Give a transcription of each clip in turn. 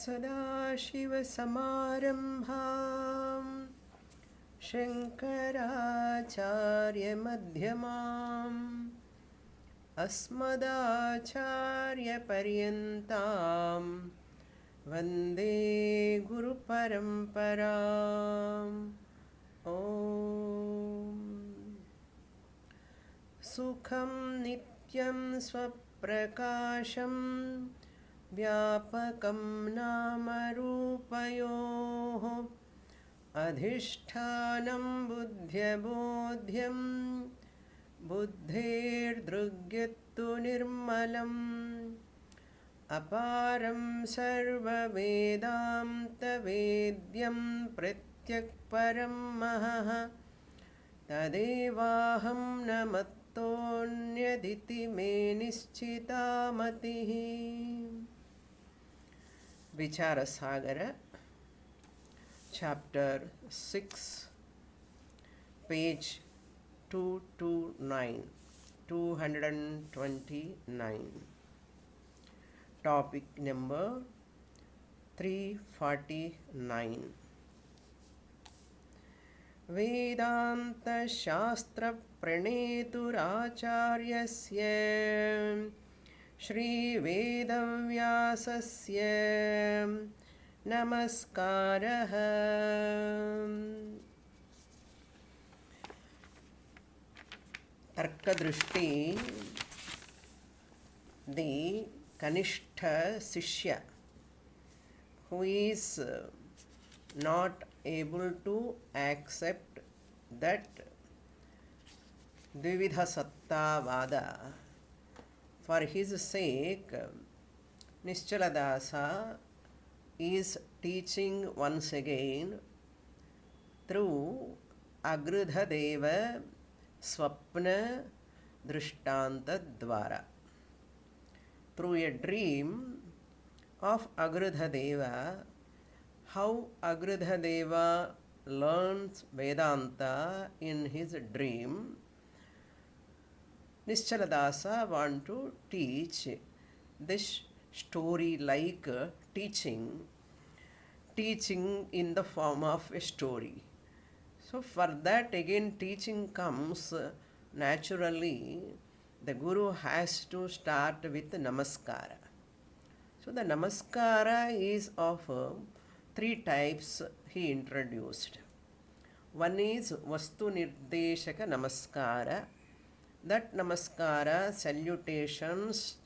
सदाशिवसमारम्भां शङ्कराचार्यमध्यमाम् अस्मदाचार्यपर्यन्तां वन्दे गुरुपरम्पराम् ॐ सुखं नित्यं स्वप्रकाशं व्यापकं नामरूपयोः अधिष्ठानं बुद्ध्यबोध्यं बुद्धेर्दृग्यत्तु निर्मलम् अपारं सर्ववेदान्तवेद्यं प्रत्यक्परं महः तदेवाहं न मत्तोऽन्यदिति मे निश्चिता मतिः. Vichara Sagara, chapter 6, page 229. Topic number 349. Vedanta Shastra Praneturācāryasya Shri Vedavyāsasya Namaskaraha. Tarkadrushti, the Kanishta Sishya, who is not able to accept that Dvividha Sattavada. For his sake, Nischaladasa is teaching once again through Agrudha Deva Swapna Drishtanta Dvara. Through a dream of Agrudha Deva, how Agrudha Deva learns Vedanta in his dream, Nischaladasa want to teach this story-like teaching in the form of a story. So for that again teaching comes naturally. The Guru has to start with Namaskara. So the Namaskara is of three types he introduced. One is Vastu Nirdeshaka Namaskara. That Namaskara salutations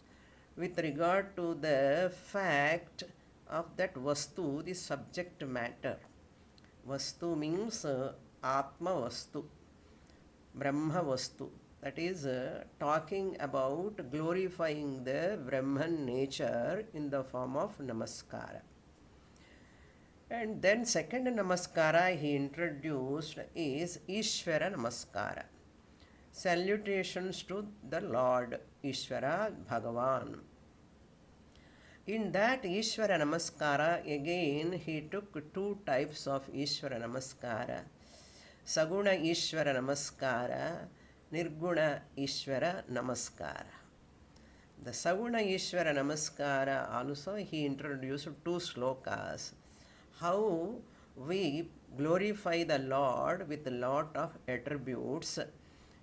with regard to the fact of that Vastu, the subject matter. Vastu means Atma Vastu, Brahma Vastu. That is talking about glorifying the Brahman nature in the form of Namaskara. And then second Namaskara he introduced is Ishvara Namaskara. Salutations to the Lord Ishvara Bhagavan. In that Ishvara Namaskara again he took two types of Ishvara Namaskara. Saguna Ishvara Namaskara, Nirguna Ishvara Namaskara. The Saguna Ishvara Namaskara also he introduced two slokas. How we glorify the Lord with a lot of attributes.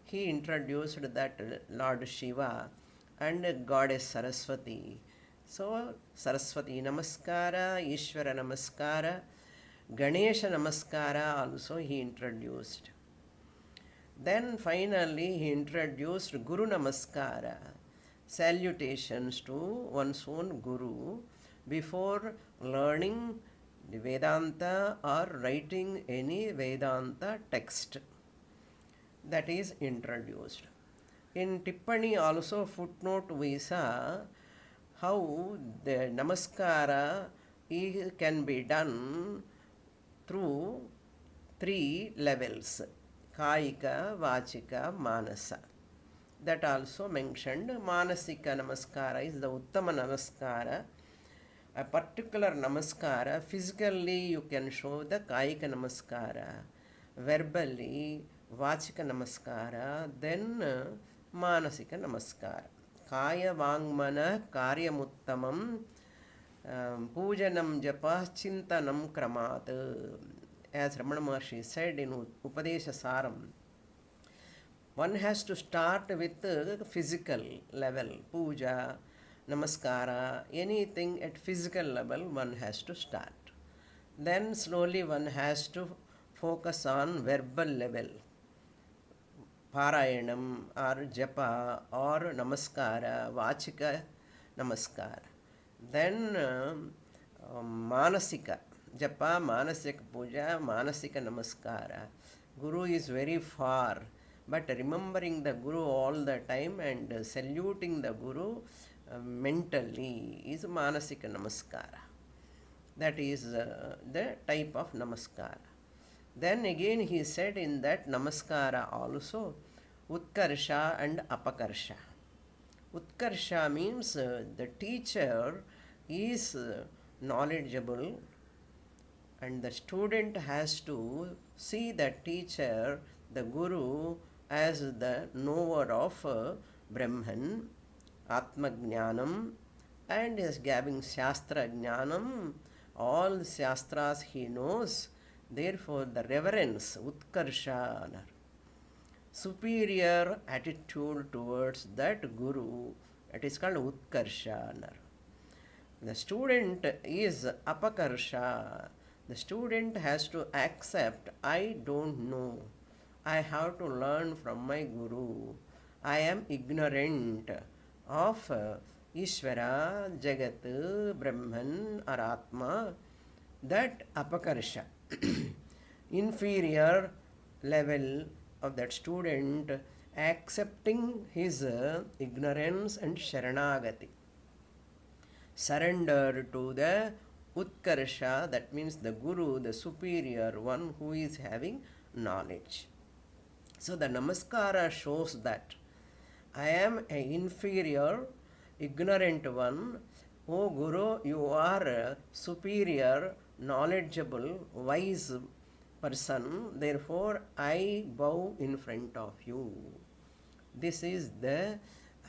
He introduced that Lord Shiva and Goddess Saraswati. So Saraswati Namaskara, Ishvara Namaskara, Ganesha Namaskara also he introduced. Then finally he introduced Guru Namaskara, salutations to one's own Guru before learning the Vedanta or writing any Vedanta text. That is introduced. In Tippani also footnote we saw how the Namaskara can be done through three levels. Kayika, Vachika, Manasa. That also mentioned. Manasika Namaskara is the Uttama Namaskara. A particular Namaskara, physically you can show the Kayika Namaskara. Verbally, Vachika Namaskara, then Manasika Namaskara. Kaya Vangmana Karyamuttamam Pujanam japa chintanam kramat. As Ramana Maharshi said in Upadesha Saram, one has to start with the physical level, puja, namaskara, anything at physical level one has to start. Then slowly one has to focus on verbal level, Parayanam or Japa or Namaskara, Vachika Namaskara. Then Manasika, Japa, Manasika Puja, Manasika Namaskara. Guru is very far, but remembering the Guru all the time and saluting the Guru mentally is Manasika Namaskara. That is the type of Namaskara. Then again he said in that Namaskara also Utkarsha and Apakarsha. Utkarsha means the teacher is knowledgeable and the student has to see the teacher, the Guru, as the knower of Brahman, Atma Jnanam, and is giving Shastra Jnanam. All Shastras he knows. Therefore, the reverence, Utkarsha, superior attitude towards that Guru, it is called Utkarsha. The student is Apakarsha. The student has to accept, I don't know. I have to learn from my Guru. I am ignorant of Ishvara, Jagat, Brahman or Atma. That Apakarsha, inferior level of that student accepting his ignorance and Sharanagati. Surrender to the Utkarsha, that means the Guru, the superior one who is having knowledge. So the Namaskara shows that I am an inferior, ignorant one. O Guru, you are superior, knowledgeable, wise person. Therefore, I bow in front of you. This is the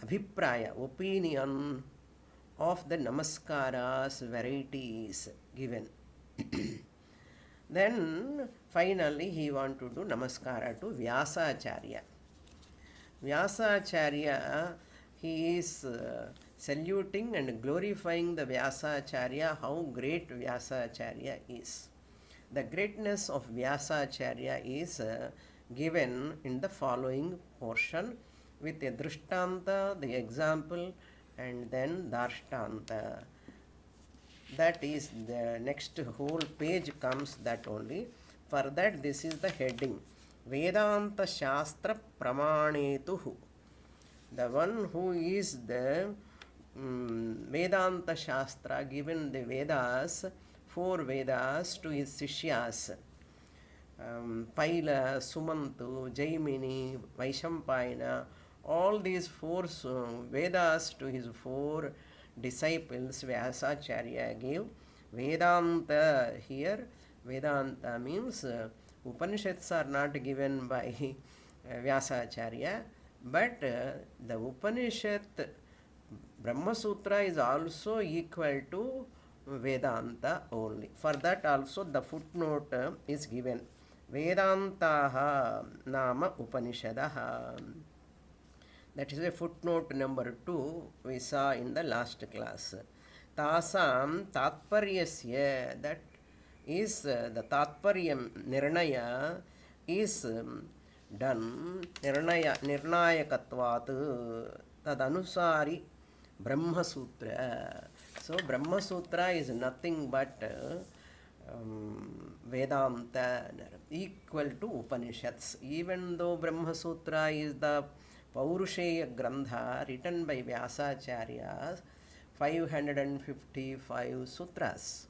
abhipraya, opinion of the Namaskaras varieties given. Then finally he want to do Namaskara to Vyasacharya. Vyasacharya, he is saluting and glorifying the Vyasacharya, how great Vyasacharya is. The greatness of Vyasacharya is given in the following portion with a Drishtanta, the example, and then Darshtanta. That is the next whole page comes that only. For that, this is the heading. Vedanta Shastra Pramanetuhu. The one who is the Vedanta Shastra, given the Vedas, 4 Vedas to his Sishyas. Paila, Sumantu, Jaimini, Vaishampayana, all these 4 Vedas to his 4 disciples, Vyasacharya gave. Vedanta here, Vedanta means Upanishads are not given by Vyasacharya, but the Upanishad, Brahma Sutra is also equal to Vedanta only. For that also the footnote is given. Vedantaha nama Upanishadaha. That is a footnote number 2 we saw in the last class. Tasam tatparyasya, that is the tatparyam nirnaya is done. Nirnayakatvat tadanusari Brahma Sutra. So Brahma Sutra is nothing but Vedanta, equal to Upanishads. Even though Brahma Sutra is the Paurusheya Grantha written by Vyasacharya, 555 sutras.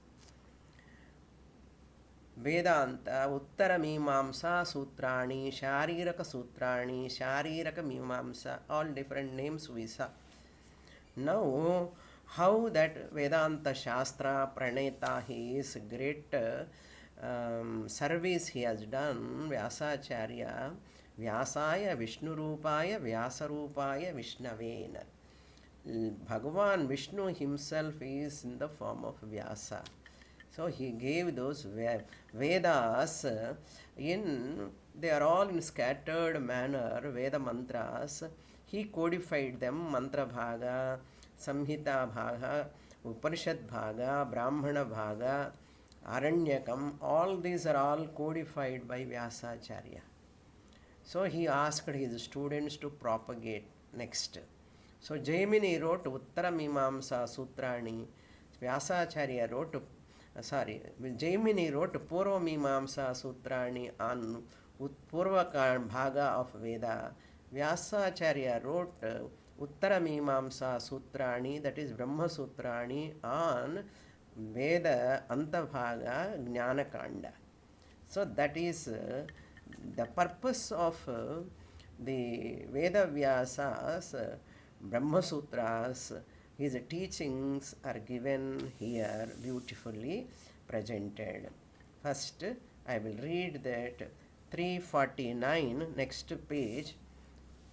Vedanta, Uttara Mimamsa Sutrani, Shariraka Sutrani, Shariraka Mimamsa, all different names we saw. Now, how that Vedanta Shastra Praneta, his great service he has done, Vyasacharya, Vyasaya Vishnurupaya Vyasarupaya Vishnavena. Bhagavan Vishnu himself is in the form of Vyasa. So he gave those Vedas they are all in scattered manner, Veda mantras. He codified them, Mantra Bhaga, Samhita Bhaga, Upanishad Bhaga, Brahmana Bhaga, Aranyakam, all these are all codified by Vyasacharya. So he asked his students to propagate next. So Jaimini wrote Uttara Mimamsa Sutrani, Vyasacharya wrote, Jaimini wrote Purva Mimamsa Sutrani on Purva Bhaga of Veda. Vyasacharya wrote Uttara Mimamsa Sutrani, that is Brahma Sutrani, on Veda Antabhaga Jnana Kanda. So that is the purpose of the Veda Vyasas, Brahma Sutras. His teachings are given here, beautifully presented. First, I will read that 349, next page,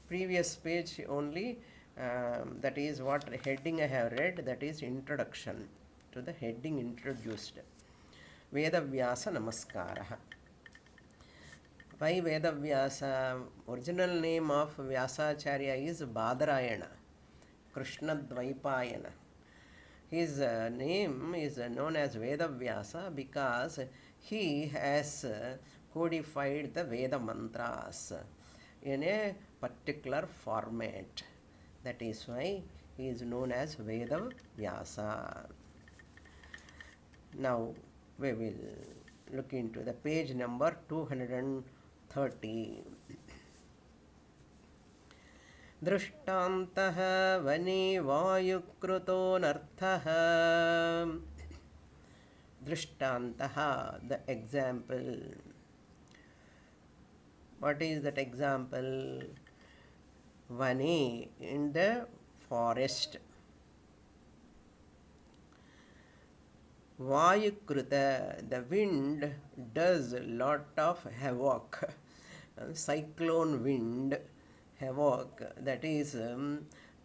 previous page only, that is what heading I have read, that is introduction to the heading introduced. Veda Vyasa Namaskaraha. Why Veda Vyasa? Original name of Vyasacharya is Badarayana, Krishna Dvaipayana. His name is known as Veda Vyasa because he has codified the Veda mantras in a particular format. That is why he is known as Veda Vyasa. Now we will look into the page number 230. दृष्टान्तः वने वायुकृतो नर्थः. Drishtantah, the example. What is that example? Vane, in the forest. Vayukruta, the wind does a lot of havoc. Cyclone wind, havoc. That is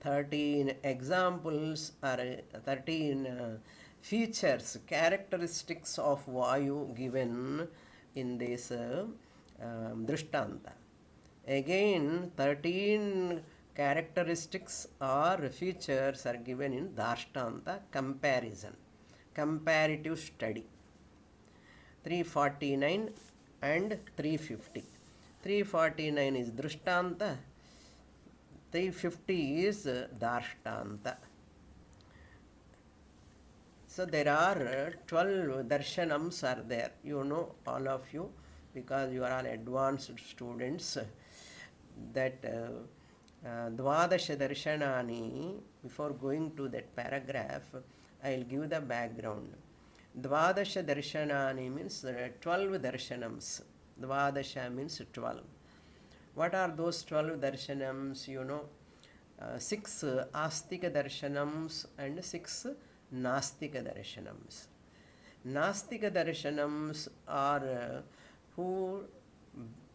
13 examples or 13 features, characteristics of Vayu given in this Drishtanta. Again, 13 characteristics or features are given in Dashtanta, comparison, comparative study. 349 and 350. 349 is Drishtanta, 350 is Dashtanta. So there are 12 darshanams are there. You know, all of you, because you are all advanced students, that Dvadasha darshanani. Before going to that paragraph, I will give the background. Dvadasha darshanani means 12 darshanams. Dvadasha means 12. What are those 12 darshanams? You know, 6 astika darshanams and 6 nastika darshanams. Nastika darshanams are who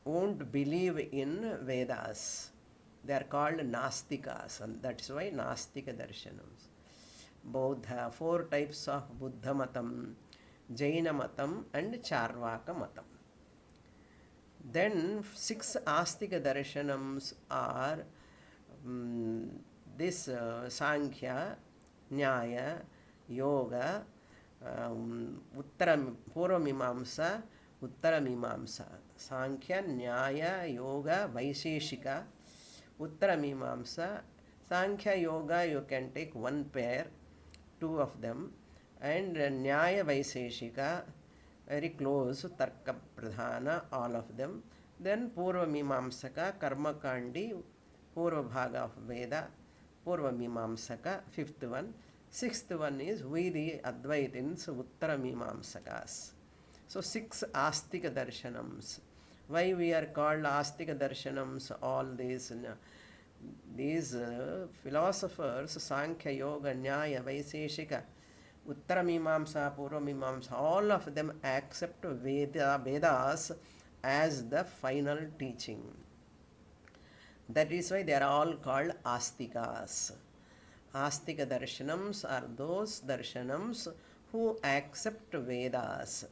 won't believe in Vedas. They are called Nastikas, and that's why Nastika darshanams. Bodha, 4 types of Buddha matam, Jaina matam and Charvaka matam. Then 6 astika darshanams are this Sankhya, Nyaya, Yoga, Purva Mimamsa, Uttara Mimamsa. Sankhya, Nyaya, Yoga, Vaisheshika, Uttara Mimamsa. Sankhya, Yoga, you can take one pair, 2 of them, and Nyaya, Vaisheshika, very close, Tarka Pradhana, all of them. Then Purva Mimamsaka, Karma Kandi, Purva Bhaga of Veda, Purva Mimamsaka, 5th one. 6th one is we the Advaitins, Uttara Mimamsakas. So 6 Astika Darshanams. Why we are called Astika Darshanams? All these philosophers, Sankhya, Yoga, Nyaya, Vaiseshika, Uttara Mimamsa, Purva Mimamsa, all of them accept Vedas as the final teaching. That is why they are all called Astikas. Astika darshanams are those darshanams who accept Vedas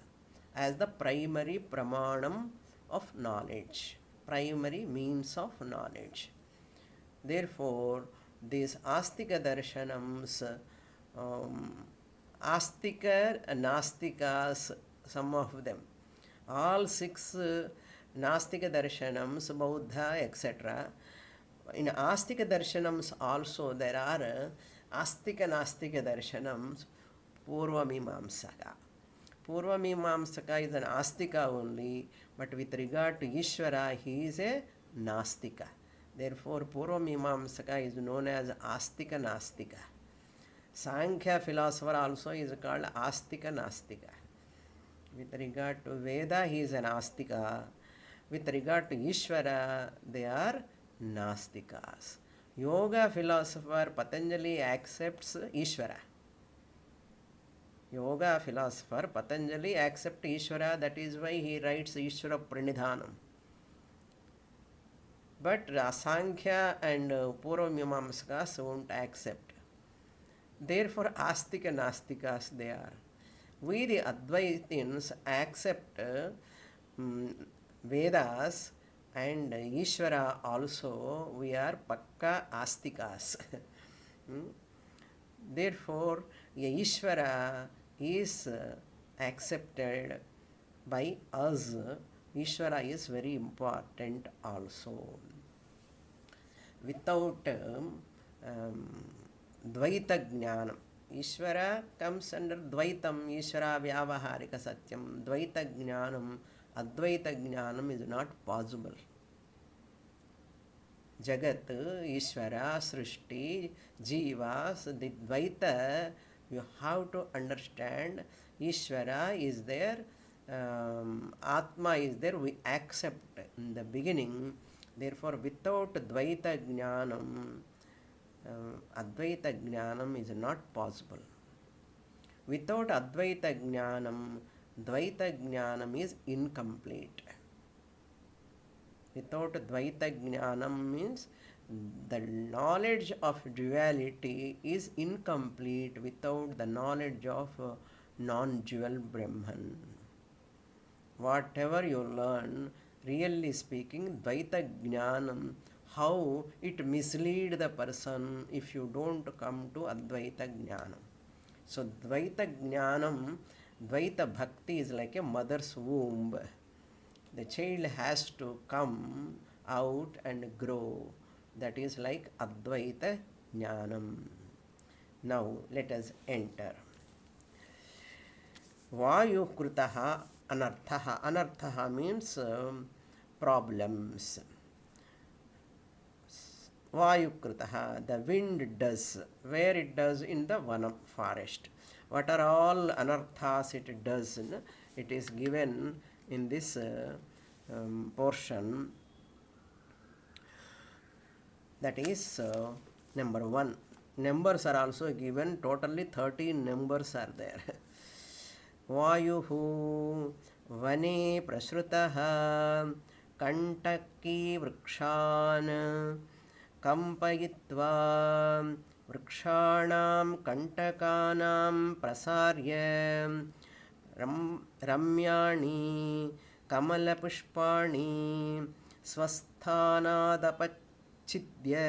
as the primary pramanam of knowledge, primary means of knowledge. Therefore, these Astika darshanams, Astika and Nastikas, some of them, all six Nastika darshanams, Buddha, etc. In Astika darshanams also there are Astika Nastika darshanams, Purva Mimamsaka. Purva Mimamsaka is an Astika only, but with regard to Ishvara, he is a Nastika. Therefore, Purva Mimamsaka is known as Astika Nastika. Sankhya philosopher also is called Astika Nastika. With regard to Veda, he is an Astika. With regard to Ishvara, they are Nastikas. Yoga philosopher Patanjali accepts Ishvara. Yoga philosopher Patanjali accepts Ishvara, that is why he writes Ishvara Pranidhanam. But Sankhya and Purva Mimamsakas won't accept. Therefore, Astika Nastikas they are. We the Advaitins accept Vedas and Ishvara also, we are Pakka Astikas. Therefore, Ishvara is accepted by us. Ishvara is very important also. Without Dvaita Jnanam, Ishvara comes under Dvaitam, Ishvara Vyavaharika Satyam. Dvaita Jnanam, Advaita Jnanam is not possible. Jagat, Ishvara, Srishti, Jivas, the Dvaita, you have to understand Ishvara is there, Atma is there, we accept in the beginning. Therefore, without Dvaita Jnanam, Advaita Jnanam is not possible. Without Advaita Jnanam, Dvaita Jnanam is incomplete. Without Dvaita Jnanam means the knowledge of duality is incomplete without the knowledge of non-dual Brahman. Whatever you learn, really speaking, Dvaita Jnanam, how it mislead the person if you don't come to Advaita Jnanam. So Dvaita Jnanam, Dvaita Bhakti is like a mother's womb. The child has to come out and grow. That is like Advaita Jnanam. Now let us enter. Vayu Krutaha Anarthaha. Anarthaha means problems. Vayukritaha, the wind does. Where it does? In the Vanam, forest. What are all anarthas it does? It is given in this portion. That is number 1. Numbers are also given. Totally 13 numbers are there. Vayuhu vane prashrutaha kantaki vrikshan Kampayitva vrikshanam kantakanam prasarya ramyani kamalapushpani swasthanadapachidya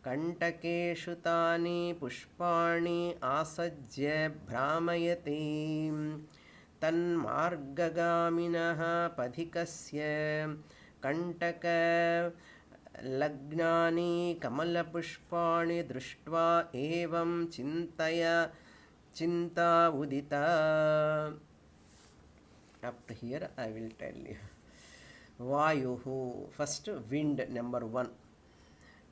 kantakeshu tani pushpani asajya bhramayati tanmargagaminaha padhikasya kantaka Lagnani Kamalapushpani Drishtva Evam Chintaya Chinta Udita. Up to here I will tell you. Vayuhu. First wind, number 1.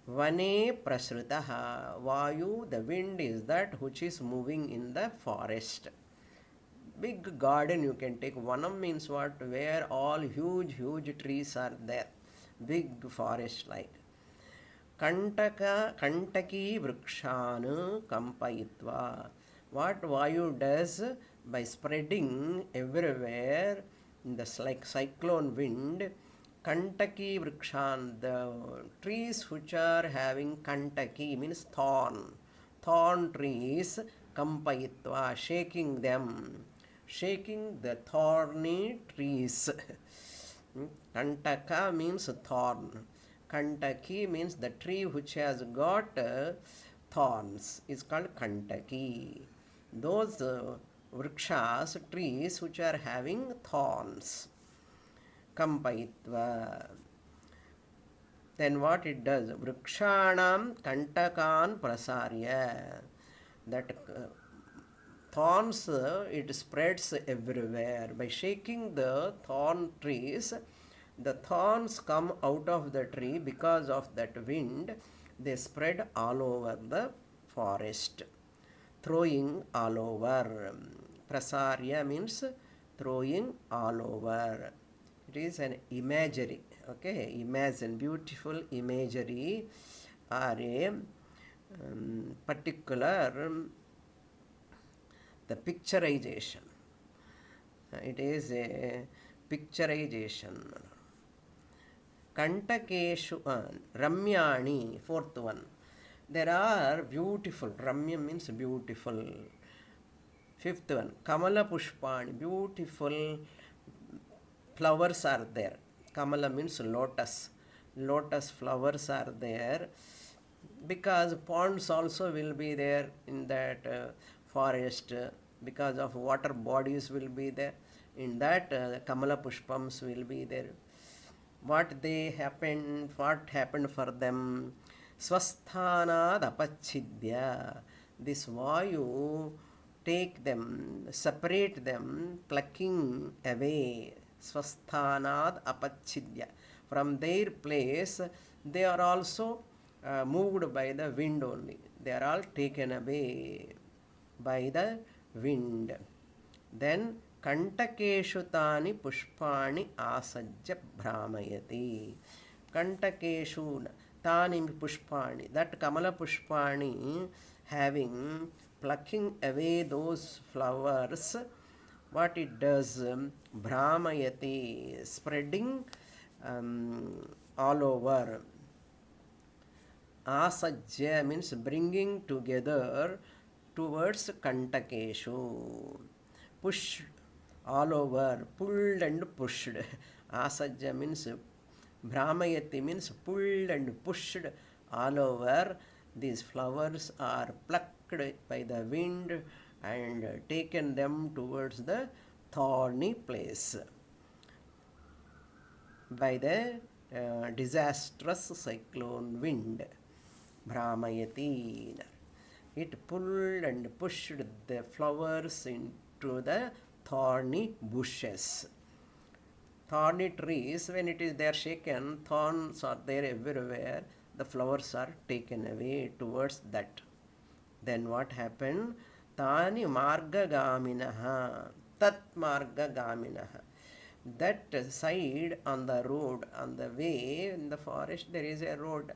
Vane Prasrutaha. Vayu, the wind is that which is moving in the forest. Big garden you can take. Vanam means what? Where all huge trees are there. Big forest like. Kantaki vrikshanu kampayitva. What Vayu does by spreading everywhere in the like cyclone wind, Kantaki vrikshan, the trees which are having Kantaki means thorn. thorn trees kampayitva, shaking them, shaking the thorny trees. Kantaka means thorn. Kantaki means the tree which has got thorns is called Kantaki. Those vrikshas, trees which are having thorns. Kampayitva. Then what it does? Vrikshanam kantakan prasarya. That thorns, it spreads everywhere. By shaking the thorn trees, the thorns come out of the tree because of that wind. They spread all over the forest, throwing all over. Prasarya means throwing all over. It is an imagery. Okay, imagine, beautiful imagery or a particular the picturization. It is a picturization. Kantakeshu Ramyani, fourth one. There are beautiful, Ramya means beautiful. Fifth one, Kamala Pushpani, beautiful flowers are there. Kamala means lotus. Lotus flowers are there, because ponds also will be there in that forest, because of water bodies will be there. In that Kamala Pushpams will be there. What happened for them? Swasthanad apachidya. This Vayu take them, separate them, plucking away. Swasthanad apachidya. From their place, they are also moved by the wind only. They are all taken away by the wind. Then Kantakeshu tani pushpani asajya bhramayati. Kantakeshu tani pushpani. That Kamala pushpani having, plucking away those flowers, what it does? Bhramayati, spreading all over. Asajya means bringing together towards Kantakeshu. Push all over, pulled and pushed. Asajya means, Bhramayati means pulled and pushed all over. These flowers are plucked by the wind and taken them towards the thorny place by the disastrous cyclone wind. Bhramayati. It pulled and pushed the flowers into the thorny bushes. Thorny trees, when they are shaken, thorns are there everywhere. The flowers are taken away towards that. Then what happened? Tani marga gaminaha. Tat marga gaminaha. That side on the road, on the way, in the forest, there is a road.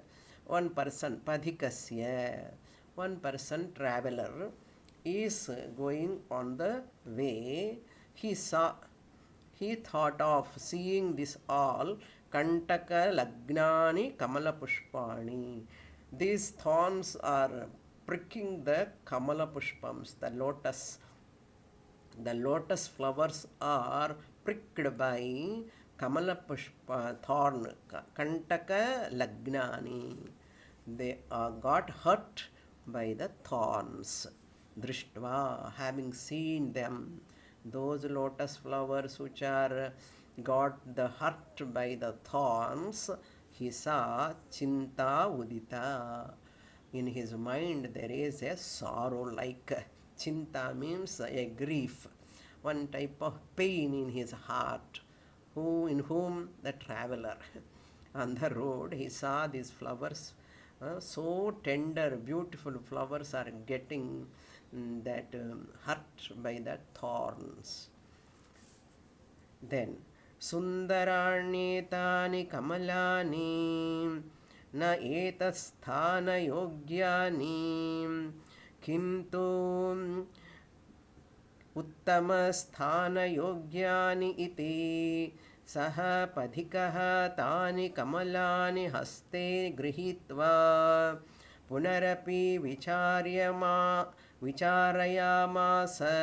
One person, padhikasya, one person, traveler, is going on the way. He thought of seeing this all. Kantaka lagnani kamala pushpani. These thorns are pricking the kamala pushpams, the lotus. The lotus flowers are pricked by kamala pushpa thorn. Kantaka lagnani. They got hurt by the thorns. Drishtva, having seen them, those lotus flowers which are got the hurt by the thorns, he saw chinta udita. In his mind there is a sorrow, like chinta means a grief, one type of pain in his heart. In whom the traveler on the road, he saw these flowers, so tender, beautiful flowers are getting that hurt by the thorns. Then Sundarani tani kamalani na etasthana yogyani kimtu उत्तमस्थान योग्यानि इति सः पथिकः तानि कमलानि हस्ते गृहीत्वा punarapi vicharayamasa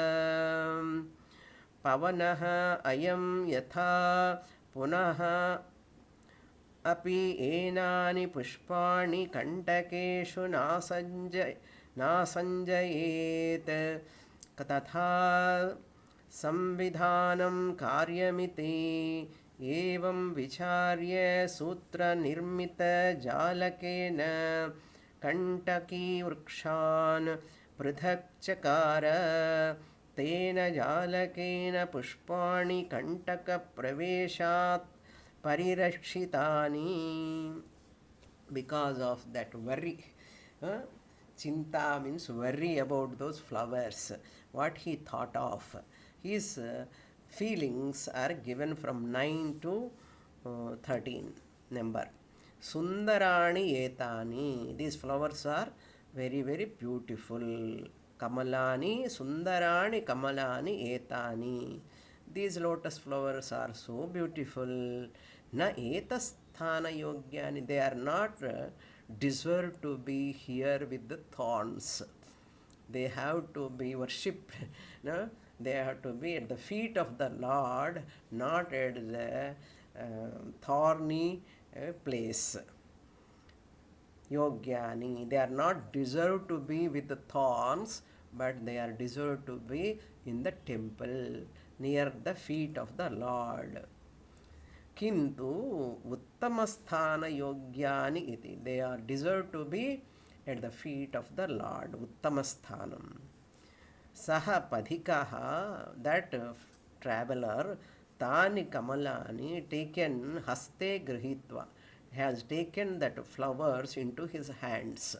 pavanaha ayam yatha punah अपि एनानि पुष्पाणि कण्टकेषु नासञ्जयेत् तथा संविधानं कार्यमिति एवं विचार्य सूत्रनिर्मितजालकेन कण्टकीवृक्षान् पृथक् चकार तेन जालकेन पुष्पाणि कण्टकप्रवेशात् parirashitani. Because of that worry, chinta means worry about those flowers, what he thought of. His feelings are given from 9 to 13 number. Sundarani etani, these flowers are very very beautiful. Kamalani sundarani kamalani etani, these lotus flowers are so beautiful. Na etasthana yogyani, they are not deserve to be here with the thorns. They have to be worshipped. No? They have to be at the feet of the Lord, not at the thorny place. Yogyani, they are not deserved to be with the thorns, but they are deserved to be in the temple, near the feet of the Lord. Kintu uttamasthana yogyani iti, they are deserved to be at the feet of the Lord. Uttamasthanam. Saha padhikaha, that traveler, tani kamalani, taken haste grihitva, has taken that flowers into his hands.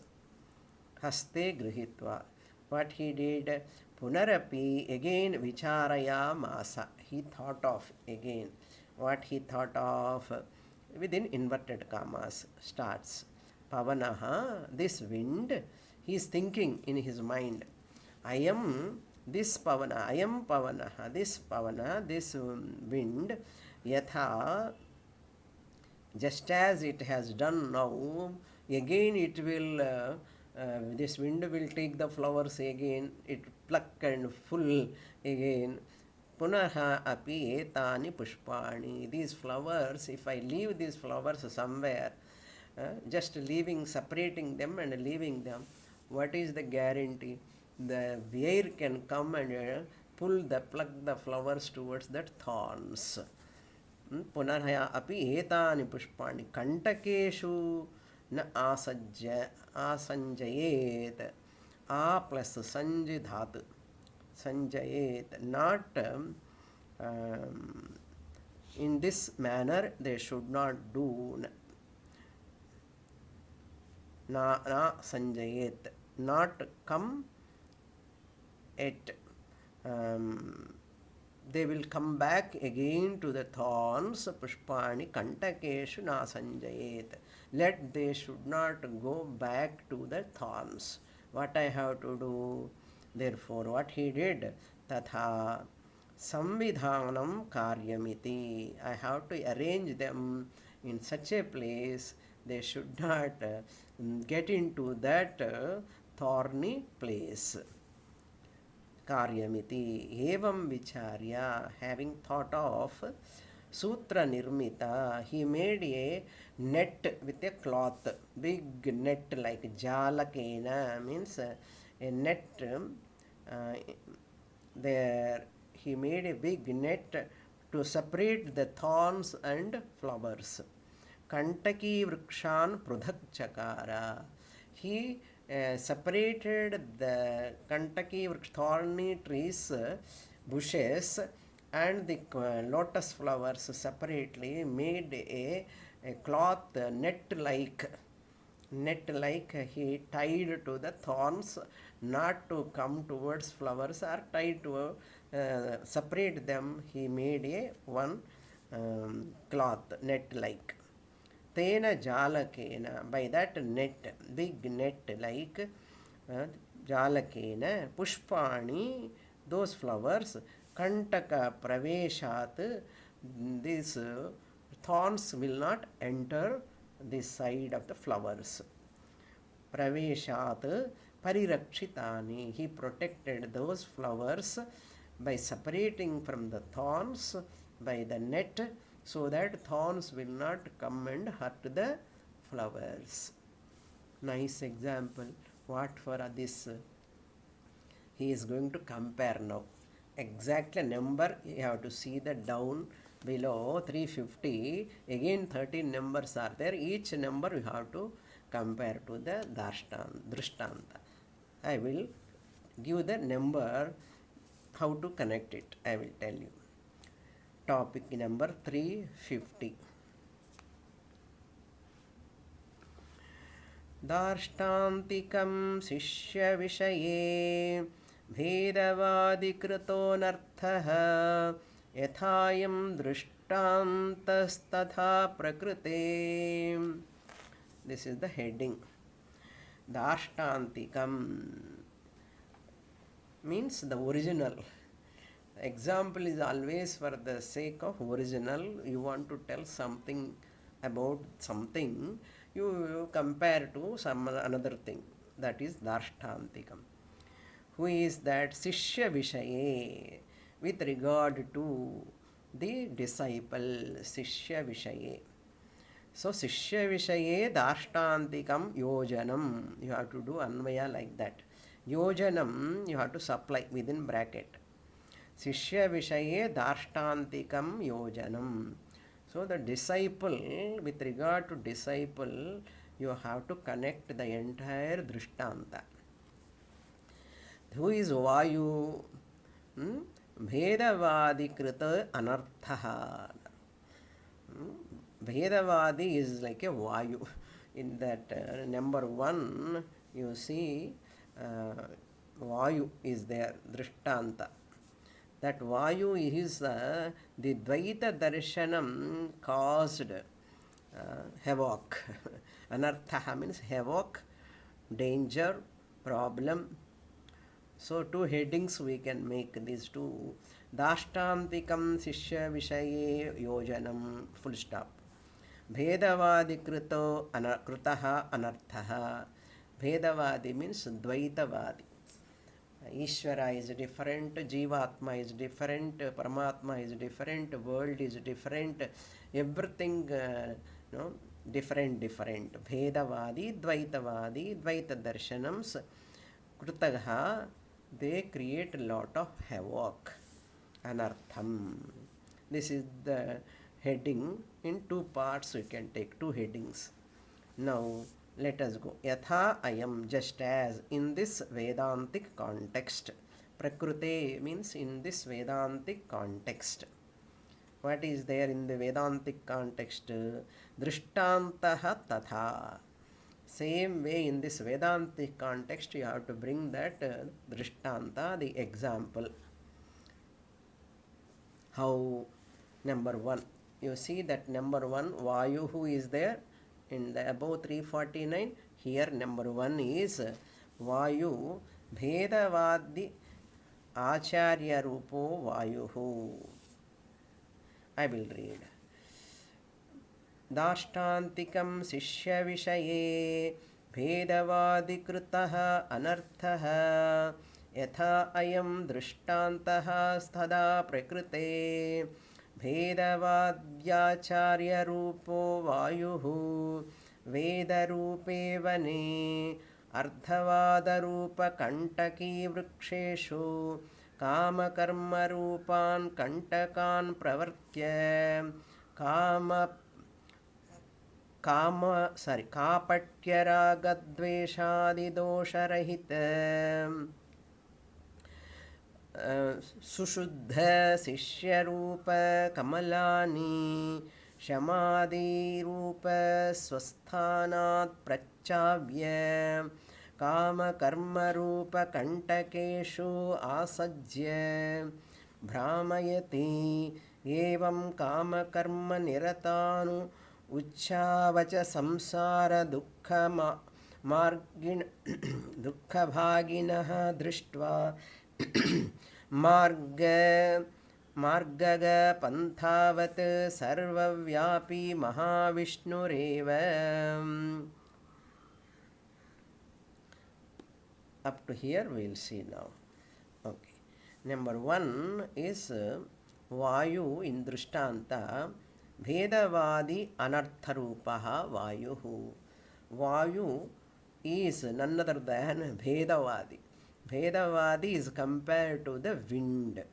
Haste grihitva. What he did? Punarapi, again vicharaya masa. He thought of again. What he thought of? Within inverted commas starts. Pavanaha, this wind. He is thinking in his mind. I am this pavana. I am pavanaha. This pavana, this wind. Yatha, just as it has done now, again it will. This wind will take the flowers again, it pluck and full again. Punaha api etani pushpani, these flowers, if I leave these flowers somewhere, just leaving, separating them and leaving them, what is the guarantee? The air can come and pluck the flowers towards that thorns. Punaraya api etani pushpani kantakeshu na asanjayet. A plus sanji dhatu. Sanjayet. Not in this manner they should not do. Na sanjayet. Not come at. They will come back again to the thorns. Pushpani kantakeshu na sanjayet. Let they should not go back to the thorns. What I have to do? Therefore, what he did? Tatha samvidhanam karyamiti. I have to arrange them in such a place they should not get into that thorny place. Karyamiti. Evam vicharya, having thought of sutra nirmita, he made a net with a cloth, big net like jalakena, means a net. There he made a big net to separate the thorns and flowers. Kantaki vrikshan pruthak chakara. He separated the Kantaki thorny trees, bushes, and the lotus flowers separately, made a cloth net-like he tied to the thorns, not to come towards flowers, or tied to separate them. He made a one cloth net-like. Tena jalakena, by that net, big net like jalakena, pushpani, those flowers, kantaka praveshat, these thorns will not enter this side of the flowers. praveshat parirakshitani. He protected those flowers by separating from the thorns by the net, so that thorns will not come and hurt the flowers. Nice example. What for this? He is going to compare now. Exactly number, you have to see the down below 350. Again 13 numbers are there. Each number you have to compare to the drishtanta. I will give the number, how to connect it. I will tell you. Topic number 350. दार्ष्टान्तिकं शिष्यविषये भेदवादिकृतोऽनर्थः यथायं दृष्टान्तस्तथा प्रकृते. This is the heading. Darshtantikam means the original. Example is always for the sake of original. You want to tell something about something, you compare to some another thing. That is Darshtantikam. Who is that? Sishya Vishaye, with regard to the disciple. Sishya Vishaye. So Sishya Vishaye Darshtantikam Yojanam. You have to do Anvaya like that. Yojanam you have to supply within bracket. Sishya Vishaye Darshtantikam Yojanam. So the disciple, with regard to disciple, you have to connect the entire Drishtanta. Who is Vayu? Bhedavadi Krita Anarthaha. Bhedavadi is like a Vayu. In that number 1, you see Vayu is there, Drishtanta. That Vayu is the Dvaita Darshanam caused havoc. Anarthaha means havoc, danger, problem. So 2 headings we can make these 2. Dashtantikam Sishya Vishaye Yojanam, full stop. Bhedavadi Kritaha Anarthaha. Bhedavadi means Dvaitavadi. Ishvara is different, Jivatma is different, Paramatma is different, world is different, everything different. Bhedavadi, Dvaitavadi, Dvaita Darshanams, Krutaha, they create a lot of havoc. Anartham. This is the heading. In 2 parts we can take 2 headings. Now let us go. Yatha ayam, just as, in this Vedantic context. Prakrute means in this Vedantic context. What is there in the Vedantic context? Drishtantaha tatha. Same way in this Vedantic context you have to bring that Drishtanta, the example. How? Number 1. You see that number 1, Vayu, who is there? In the above 349, here number 1 is Vayu Bhedavadi Acharya Rupo Vayuhu. I will read. Dashtantikam Sishya Vishaye Bhedavadi Kritaha Anarthaha Yatha Ayam Drishtantaha Sthada Prakrite Bhedavadyacharya Rupo Vayuhu Vedarupe Vane Ardhavada Rupa Kantaki Vriksheshu Kama Karma Rupan Kantakan Pravartya Kapatyaragadveshadi Dosharahita Sushuddha Sishya Rupa Kamalani Shamadhi Rupa Swasthanat Prachavya Kama Karma Rupa Kantakeshu Asajya Brahmayati Evam Kama Karma Niratanu Uchavacha Samsara Dukkha Bhaginaha Drishtva Margaga Panthavat Sarvavyapi Mahavishnurevam. Up to here we will see now. Okay. Number 1 is Vayu in Drishtanta Bhedavadi Anartharupaha Vayuhu. Vayu is none other than Bhedavadi. Bhedavadi is compared to the wind,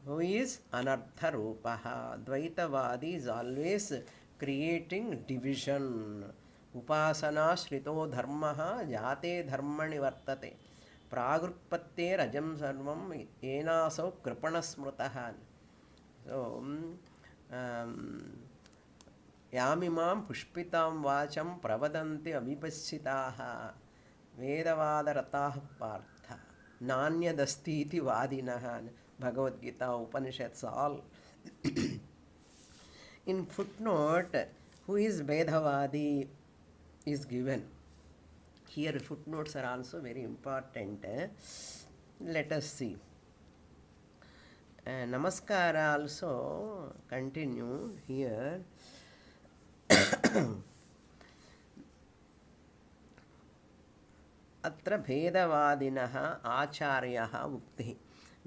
who is Anartha Rupaha. Dvaitavadi is always creating division. Upasana Shrito Dharmaha Jate Dharmani Vartate. Pragurpatte Rajam Sarvam Enasau Kripanasmrutahan. So, Yamimam Pushpitam Vacham Pravadanti Avipasitaha Vedavadarataha Partha Nanya Dastiti Vadinahan. Bhagavad Gita, Upanishads, all. In footnote, who is Vedavadi is given. Here footnotes are also very important. Let us see. Namaskara also continue here. Atra Bhedavadinaha Acharyaha Uktihi.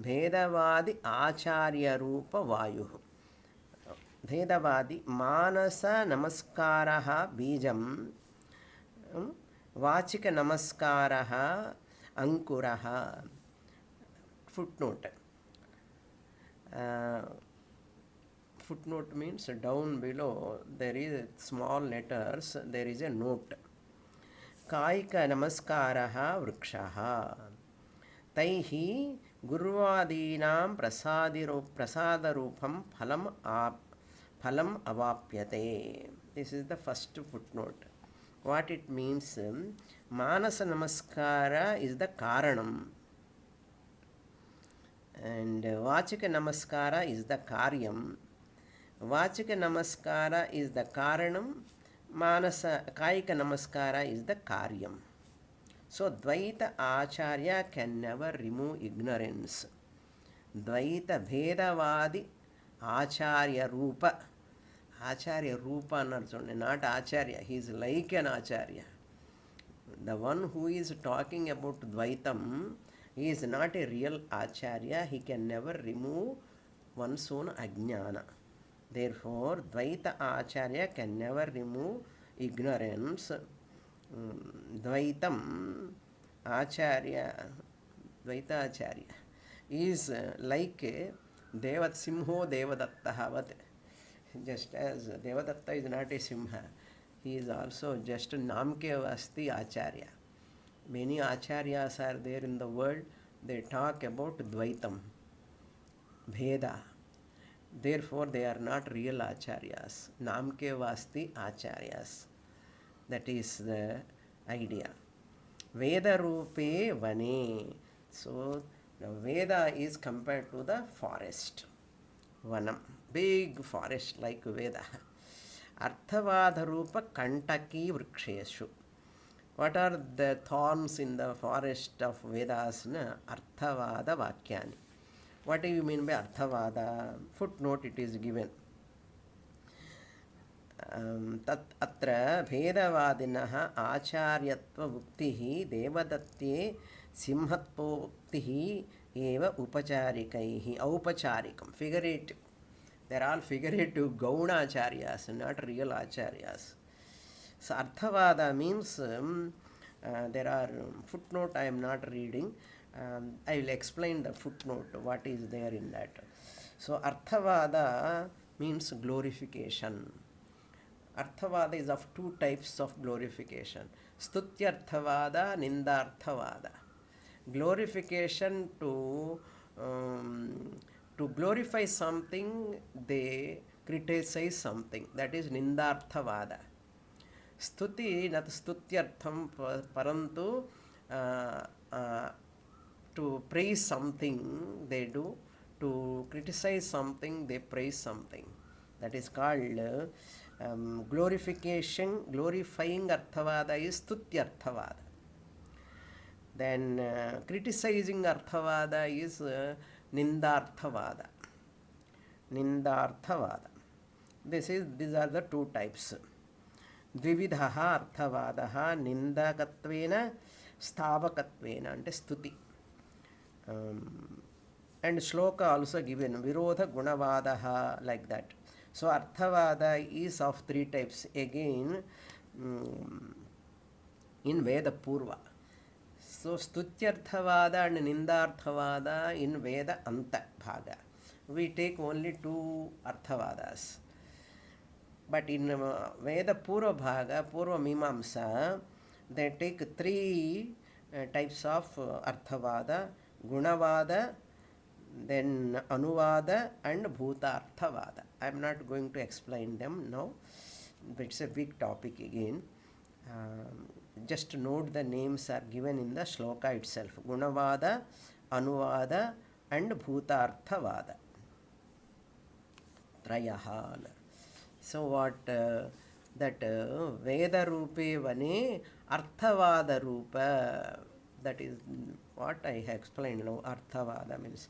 Bhedavadi Acharya Rupa Vayuhu. Bhedavadi Manasa Namaskaraha Bijam Vachika Namaskaraha Ankuraha. Footnote. Footnote means down below there is small letters, there is a note. Kaika Namaskaraha Vrikshaha. Taihi Gurvadinam Prasadarupam Phalam Avapyate. This is the first footnote. What it means, Manasa Namaskara is the Karanam, and Vachika Namaskara is the Karyam. Vachika Namaskara is the Karanam, Manasa Kaika Namaskara is the Karyam. So Dvaita Acharya can never remove ignorance. Dvaita Bhedavadi Acharya Rupa. Acharya Rupa not Acharya. He is like an Acharya. The one who is talking about Dvaitam, he is not a real Acharya. He can never remove one's own Ajnana. Therefore, Dvaita Acharya can never remove ignorance. Dvaitam Acharya, Dvaita Acharya is like Devat Simho Devadattahavat. Just as Devadatta is not a Simha, he is also just Namke Vasti Acharya. Many Acharyas are there in the world, they talk about Dvaitam, Bheda. Therefore, they are not real Acharyas, Namke Vasti Acharyas. That is the idea. Veda Rupe Vane. So, the Veda is compared to the forest. Vanam. Big forest like Veda. Arthavada Rupa Kantaki Vriksheshu. What are the thorns in the forest of Vedas? Arthavada Vakyani. What do you mean by Arthavada? Footnote it is given. Tat atra Bhedavadinaha Acharyatva Vuktihi Devadatte Simhatpo Vuktihi Eva Upacharikaihi. Aupacharikam. Figurative. They are all figurative Gauna Acharyas, not real Acharyas. So Arthavada means there are footnote I am not reading. I will explain the footnote, what is there in that. So Arthavada means glorification. Arthavada is of two types of glorification. Stutyarthavada, Nindarthavada. Glorification to glorify something, they criticize something. That is Nindarthavada. Stuti nat stutyartham parantu to praise something they do, to criticize something they praise something. That is called glorification. Glorifying Arthavada is Stutyarthavada. Then criticizing Arthavada is Nindarthavada. Nindarthavada. These are the two types. Dvividhaha Arthavadaha Nindakatvena స్థావకత్వేన అంటే స్థుతి. And shloka also given virodha gunavadaha, like that. So arthavada is of three types again in Veda Purva. So stutyarthavada and nindarthavada in Veda Anta Bhaga. We take only two arthavadas. But in Veda Purva Bhaga, Purva Mimamsa, they take three types of arthavada: gunavada, then anuvada, and bhutarthavada. I am not going to explain them now. It's a big topic again. Just note the names are given in the shloka itself: gunavada, anuvada, and bhutarthavada. Trayaha. So what that Veda Rupe Vane Arthavada Rupa, that is what I have explained now. Arthavada means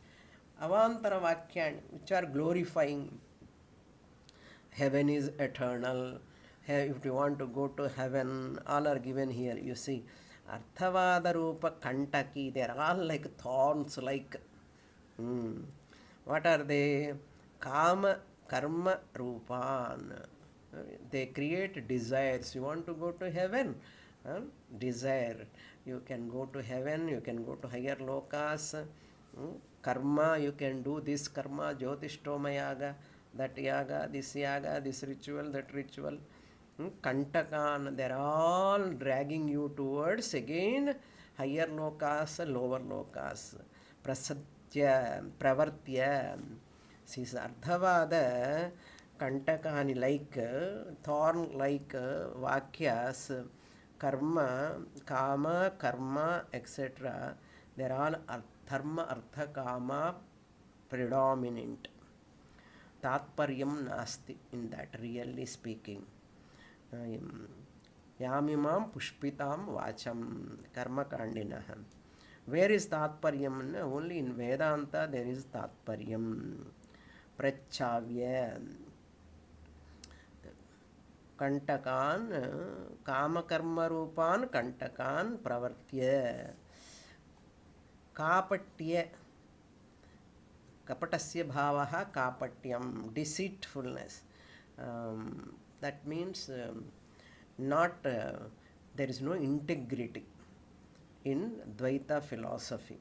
Avantara Vakyan, which are glorifying. Heaven is eternal. If you want to go to heaven, all are given here. You see, Arthavada Rupa Kantaki, they are all like thorns, like what are they? Kama Karma Rupan. They create desires. You want to go to heaven? Desire. You can go to heaven, you can go to higher lokas. Karma, you can do this karma, Jyotishtoma yaga, that yaga, this ritual, that ritual. Kantakan, they're all dragging you towards again higher lokas, lower lokas. Prasatya, Pravartya. Since Ardhavada, Kantakani, like thorn like Vakyas, karma, kama, karma, etc. They're all dharma, artha, kama predominant. Tatparyam nasti in that, really speaking. Yamimam pushpitam vacham karma kandinah. Where is Tatparyam? Only in Vedanta there is Tatparyam. Prachavya. Kantakan, kama karma rupan kantakan pravartya. Kapatya. Kapatasya bhavaha kapatyam. Deceitfulness. That means not there is no integrity in Dvaita philosophy.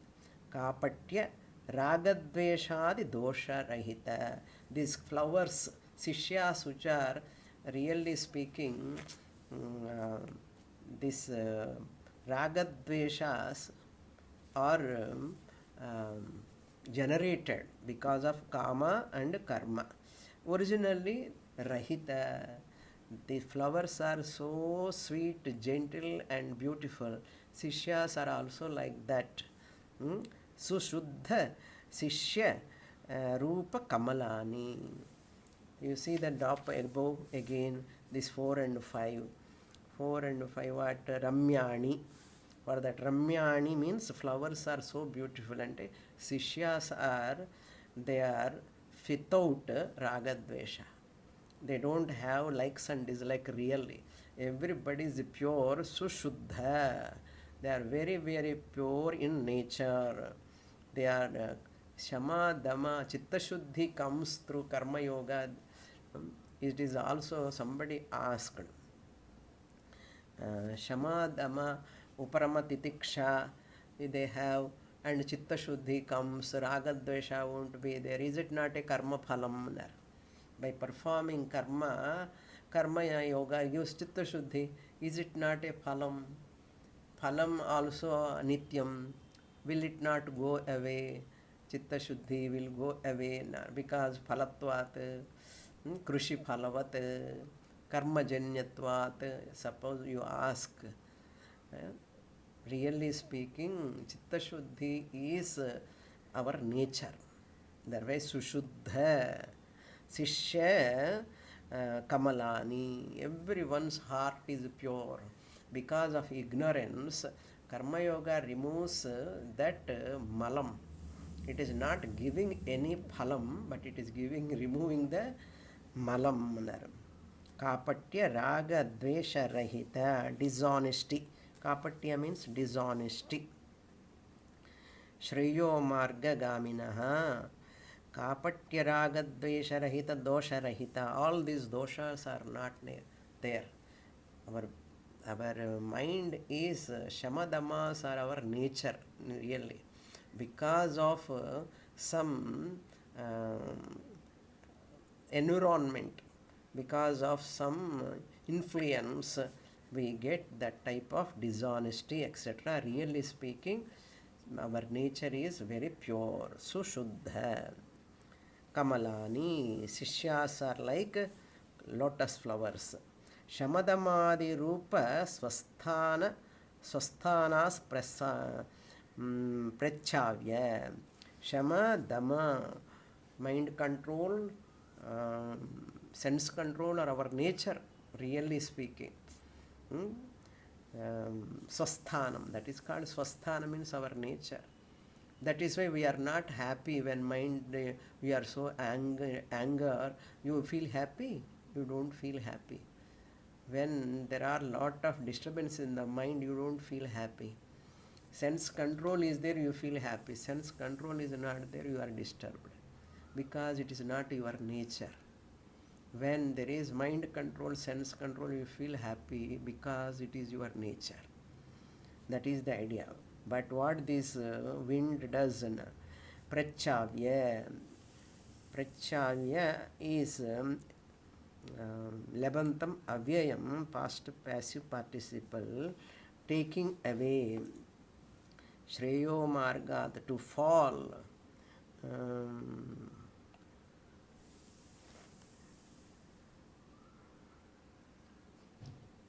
Kapatya ragadveshadi dosha rahita. These flowers, sishyas, which are really speaking, this ragadveshas are generated because of kama and karma. Originally rahita. The flowers are so sweet, gentle and beautiful. Sishyas are also like that. Sushuddha Sishya Rupa Kamalani. You see the top above again, this 4 and 5. 4 and 5 what? Ramyani. For that Ramyani means flowers are so beautiful, and Sishyas are, they are without Ragadvesha. They don't have likes and dislikes really. Everybody is pure, Sushuddha. They are very, very pure in nature. They are Shama, Dama, Chitta Shuddhi comes through Karma Yoga. It is also somebody asked. Shama, Dama, Uparama Titiksha, they have, and Chitta Shuddhi comes, Ragadvesha won't be there. Is it not a Karma Phalam there? By performing Karma, Karma Yoga gives Chitta Shuddhi. Is it not a Phalam? Phalam also Nityam. Will it not go away? Chitta Shuddhi will go away because Phalatvat, Krushi Phalavat, Karma Janyatvat. Suppose you ask, really speaking, Chitta Shuddhi is our nature. Otherwise, Sushuddha, Sishya, Kamalani. Everyone's heart is pure. Because of ignorance, Karma Yoga removes that malam. It is not giving any phalam, but it is removing the malam. Kapatya raga dvesha rahita, dishonesty, Kapatya means dishonesty. Shreyo marga gaminaha. Kapatya raga dvesha rahita dosha rahita. All these doshas are not there. Our mind is Shamadamas are our nature, really. Because of some environment, because of some influence, we get that type of dishonesty, etc. Really speaking, our nature is very pure, sushuddha. Kamalani, Sishyas are like lotus flowers. Shamadamadi Rupa Swasthanas Prechavya. Shama, Dama, mind control, sense control are our nature, really speaking. Swasthanam, that is called Swasthanam, means our nature. That is why we are not happy when we are so anger. You feel happy? You don't feel happy. When there are lot of disturbance in the mind, you don't feel happy. Sense control is there, you feel happy. Sense control is not there, you are disturbed. Because it is not your nature. When there is mind control, sense control, you feel happy because it is your nature. That is the idea. But what this wind does, prachavya. Prachavya is lebantam avyayam, past passive participle, taking away. Shreyo margat, to fall.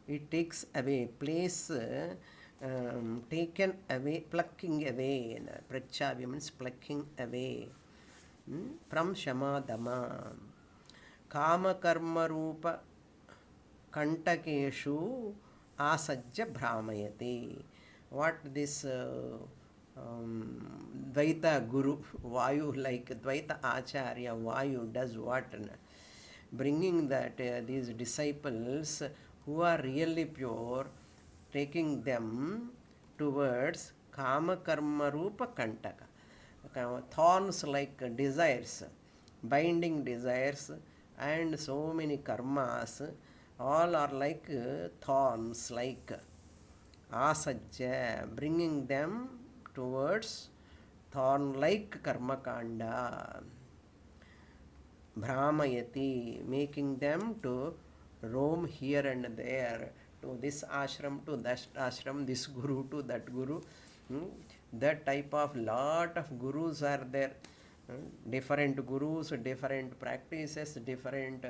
It takes away, place taken away, plucking away. Prachavya means plucking away from Shama Dama. Kama karma rupa kantakeshu asajja bhramayate. What this Dvaita Guru, Vayu, like Dvaita Acharya, Vayu does what? Bringing that these disciples who are really pure, taking them towards Kama Karma Rupa Kantaka. Thorns like desires, binding desires, and so many karmas, all are like thorns, like asajja, bringing them towards thorn-like karmakanda. Bhramayati, making them to roam here and there, to this ashram, to that ashram, this guru to that guru. That type of lot of gurus are there. Different gurus, different practices, different,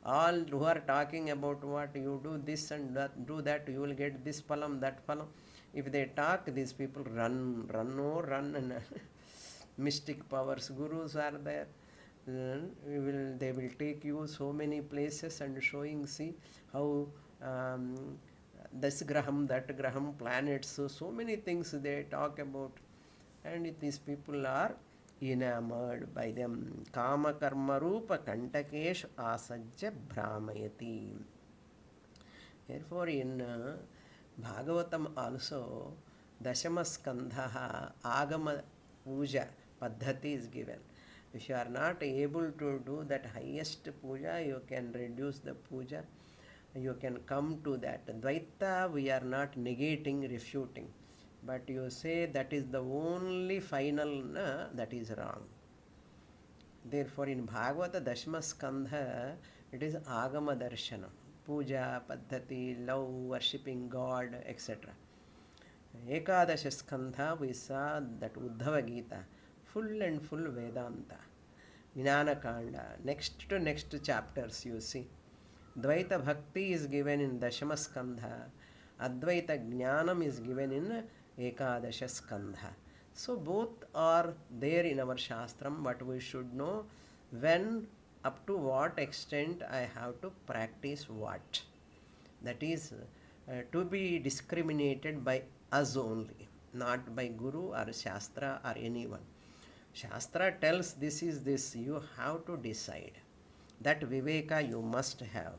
all who are talking about what you do this and that, do that, you will get this phalam, that phalam. If they talk, these people run, and mystic powers, gurus are there. They will take you so many places and showing, see how this graham, that graham, planets, so many things they talk about, and these people are enamored by them. Kama karma rupa kantakesh asajja bhramayati. Therefore, in Bhagavatam also, Dashama Skandha Agama Puja Paddhati is given. If you are not able to do that highest puja, you can reduce the puja. You can come to that. Dvaita, we are not negating, refuting. But you say that is the only final, that is wrong. Therefore, in Bhagavata Dashma Skandha, it is Agama Darshanam. Puja, Paddhati, love, worshipping God, etc. Ekadasha Skandha, we saw that Uddhava Gita, full and full Vedanta. Jnana Kanda, next to next chapters you see. Dvaita Bhakti is given in Dashama Skandha. Advaita Jnanam is given in Ekadasha Skandha. So both are there in our Shastram, but we should know when, up to what extent I have to practice what. That is to be discriminated by us only, not by Guru or Shastra or anyone. Shastra tells this is this, you have to decide. That Viveka you must have.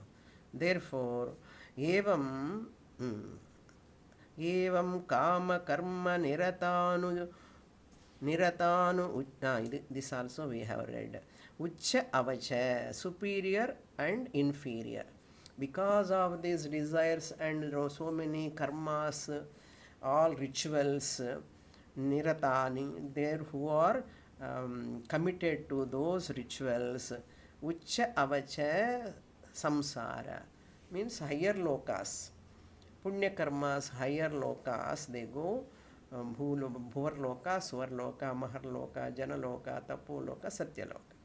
Therefore, evam evam kama karma niratanu this also we have read. Ucha avacha, superior and inferior. Because of these desires and so many karmas, all rituals, niratani, there who are committed to those rituals, ucha avacha samsara, means higher lokas. Punya karmas, higher lokas, they go bhuvarloka, suvarloka, maharloka, janaloka, tapoloka, satyaloka.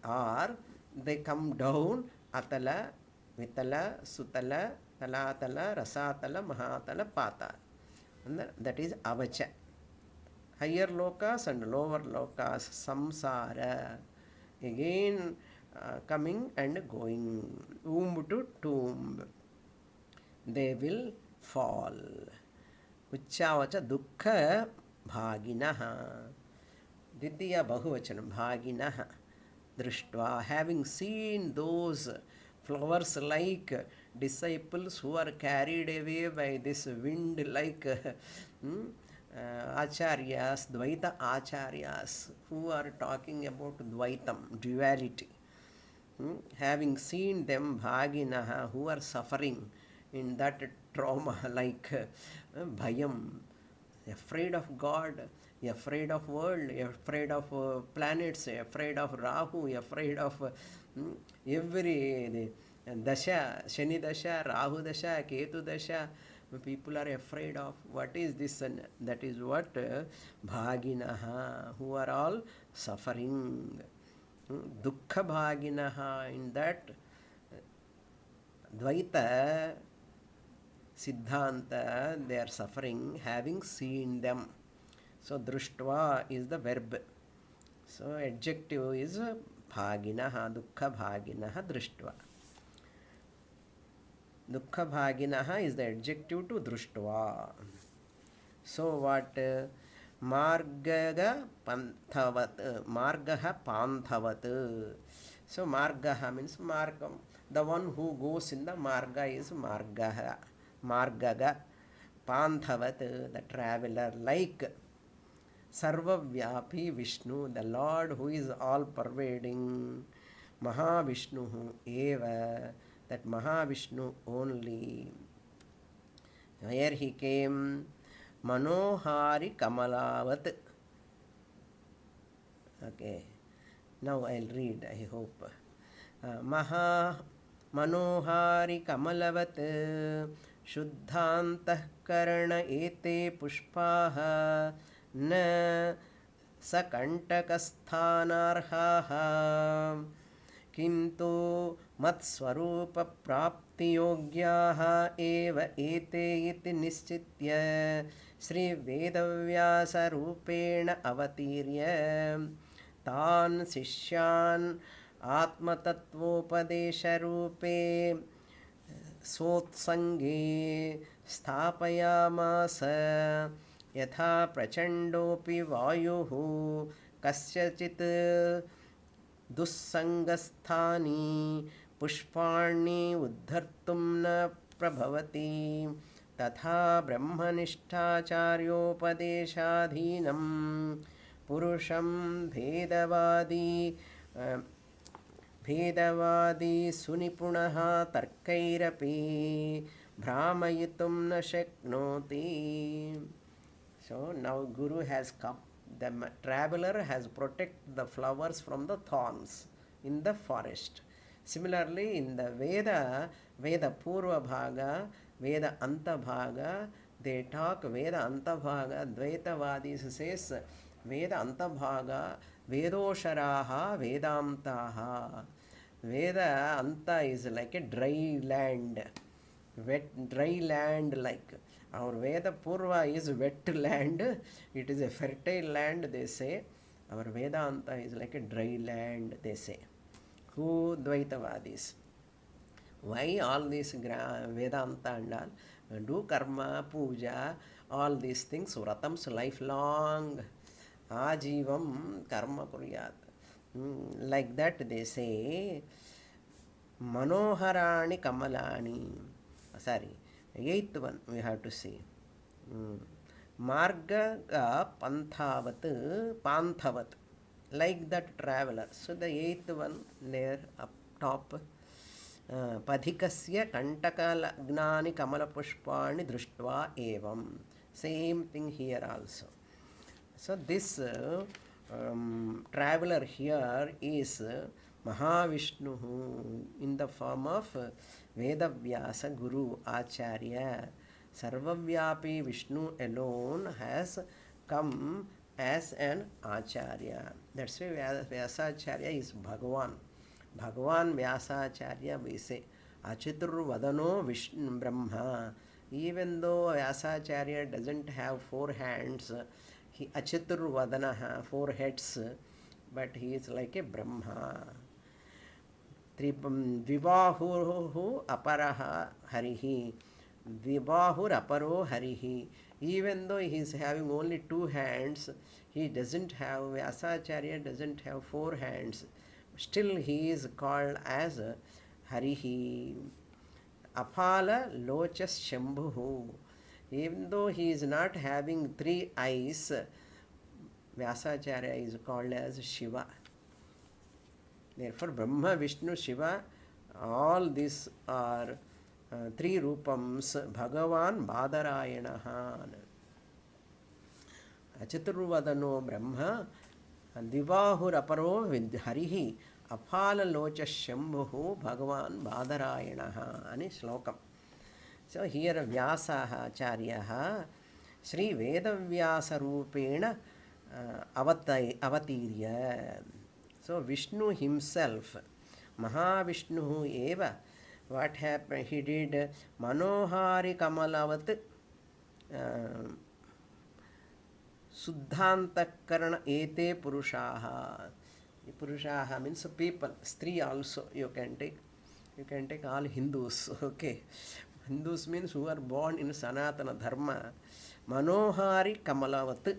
Or they come down atala, vitala, sutala, talatala, rasatala, mahatala, patala. And that is avacha. Higher lokas and lower lokas, samsara. Again coming and going, womb to tomb. They will fall. Uchavacha dukkha bhaginaha. Ditiya bahuvachanam bhaginaha. Drishtva, having seen those flowers like disciples who are carried away by this wind like acharyas, Dvaita acharyas, who are talking about Dvaitam, duality. Having seen them, bhaginaha, who are suffering in that trauma like bhayam, afraid of God, afraid of world, afraid of planets, afraid of Rahu, afraid of every dasha, Shani dasha, Rahu dasha, Ketu dasha. People are afraid of what is this, and that is what bhaginaha, who are all suffering. Dukkha bhaginaha, in that Dvaita Siddhanta, they are suffering, having seen them. So drishtva is the verb. So adjective is bhaginaha, dukkha bhaginaha drishtva. Dukkha bhaginaha is the adjective to drishtva. So what? Margaha panthavat. Margaha panthavat. So margaha means margam. The one who goes in the marga is margaha. Margaga. Panthavat, the traveler, like Sarvavyapi Vishnu, the Lord who is all pervading. Mahavishnu eva, that Mahavishnu only. Where he came, Manohari Kamalavat. Okay, now I'll read, I hope. Manohari Kamalavat Shuddhantah Karana ete pushpaha na sakantakasthanarhaha kintu matswarupa prapti yogyaha eva ete iti nischitya Sri Vedavyasa rupena avatirya tan sishyan atmatattvopadesha rupe सोत्संगे स्थापयामास यथा प्रचंडोपि वायुः कस्यचित् दुस्संगस्थानि पुष्पाणि उद्धर्तुं न प्रभवति तथा ब्रह्मनिष्ठाचार्योपदेशाधीनं पुरुषं भेदवादी सुनिपुणः तर्कैरपि भ्रामयितुं न शक्नोति. So now Guru has come. The traveler has protected the flowers from the thorns in the forest. Similarly, in the Veda Purva Bhaga, Veda Anta Bhaga, they talk Veda Anta Bhaga, Dvaitavadis says Veda Anta Bhaga, Vedosharaha, Vedantaha. Veda Anta is like a dry land, wet dry land like. Our Veda Purva is wet land, it is a fertile land, they say. Our Vedanta is like a dry land, they say. Who? Dvaitavadis. Why all this Vedanta and all? Do karma, puja, all these things, vratams lifelong. Ajivam karma kuryat. Like that they say. Manoharani kamalani. Sorry. 8th one we have to see. Marga panthavat, like that traveler. So the eighth one there up top. Padhikasya kantakalagnani kamalapushpani drishtva evam. Same thing here also. So this traveler here is Mahavishnu in the form of Vedavyasa Guru Acharya. Sarvavyapi Vishnu alone has come as an Acharya. That's why Vyasacharya is Bhagavan. Bhagavan Vyasacharya we say. Achiturvadano Vishnu Brahma. Even though Vyasacharya doesn't have 4 hands, he Achiturvadanaha, 4 heads, but he is like a Brahma. Vivahuruhu aparaha harihi. Vibahur aparo harihi. Even though he is having only 2 hands, he doesn't have, Vyasacharya doesn't have 4 hands. Still he is called as Harihi. Apala lochas shambhu. Even though he is not having 3 eyes, Vyasacharya is called as Shiva. Therefore, Brahma, Vishnu, Shiva, all these are 3 rupams. Bhagavan Badarayanaha. Achiturvadano Brahma, Divahur aparo harihi, Apala locha shambhu, Bhagavan Badarayanaha. Ani slokam. So here Vyasaha Acharyaha Sri Vedavyasa Rupena avatirya. So Vishnu himself, Mahavishnu eva, what happened? He did Manohari Kamalavat Suddhantakarana ete Purushaha. Purushaha means people, Stri also you can take. You can take all Hindus, okay. Hindus means who are born in Sanatana Dharma. Manohari Kamalavat.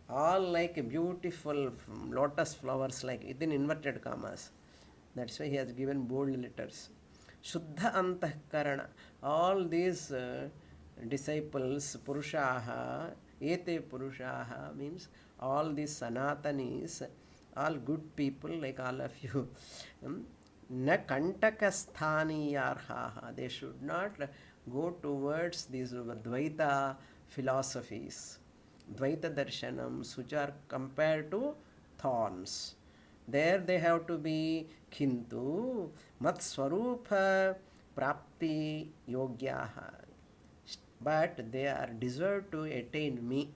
All like beautiful lotus flowers, like within inverted commas. That's why he has given bold letters. Shuddha Antahkarana. All these disciples, Purushaha, Ete Purushaha means all these Sanatanis, all good people like all of you. Na kantakasthaniyarhaha. They should not go towards these Dvaita philosophies. Dvaita darshanams, which are compared to thorns. There they have to be kintu mat swarupa prapti yogyaha. But they are deserved to attain me.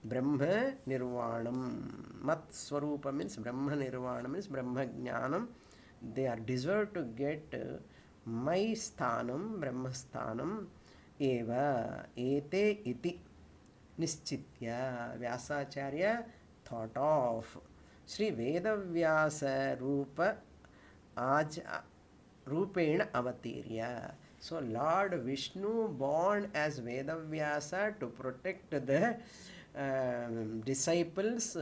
Brahma nirvanam. Mat swarupa means Brahma nirvanam means Brahma jnanam. They are deserved to get my sthanam, Brahma sthanam, eva, ete iti. Nischitya. Vyasacharya thought of Sri Vedavyasa Rupa Rupena Avatirya. So Lord Vishnu born as Vedavyasa to protect the disciples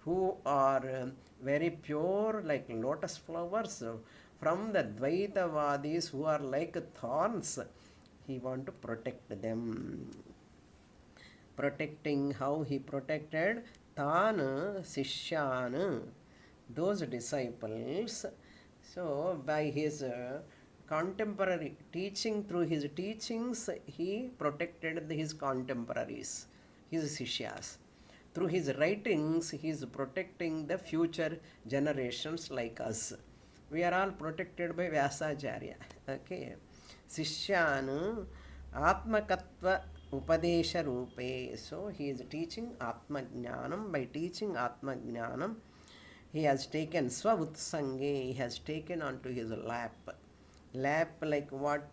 who are very pure like lotus flowers from the Dvaitavadis who are like thorns. He want to protect them. Protecting how he protected Tan Sishyan, those disciples. So by his contemporary teaching, through his teachings, he protected his contemporaries, his Sishyas. Through his writings, he is protecting the future generations like us. We are all protected by Vyasacharya. Okay. Sishyan Atmakatva Upadesha Rupe. So he is teaching Atma Jnanam. By teaching Atma Jnanam, he has taken Swavutsange, he has taken onto his lap. Lap like what?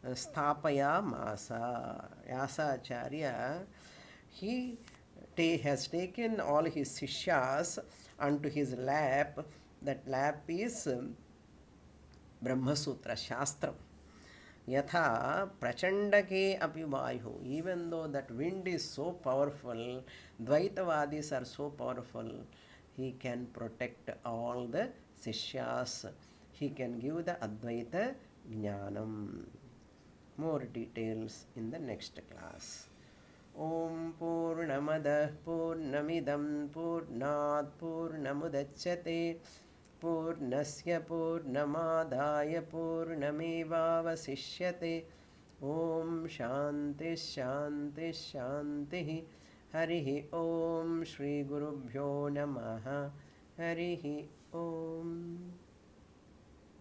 Sthapaya Masa. Vyasacharya, he has taken all his Sishyas onto his lap. That lap is Brahma Sutra Shastram. Yatha prachandake api vayu. Even though that wind is so powerful, Dvaitavadis are so powerful, he can protect all the Sishyas. He can give the Advaita Jnanam. More details in the next class. Om Purnamadah Purnamidam Purnat Purnamudachyate Purnasya Purnamadaya Purnamevavasishyate. Om Shanti Shanti Shanti. Harihi Om Shri Gurubhyo Namaha. Harihi Om.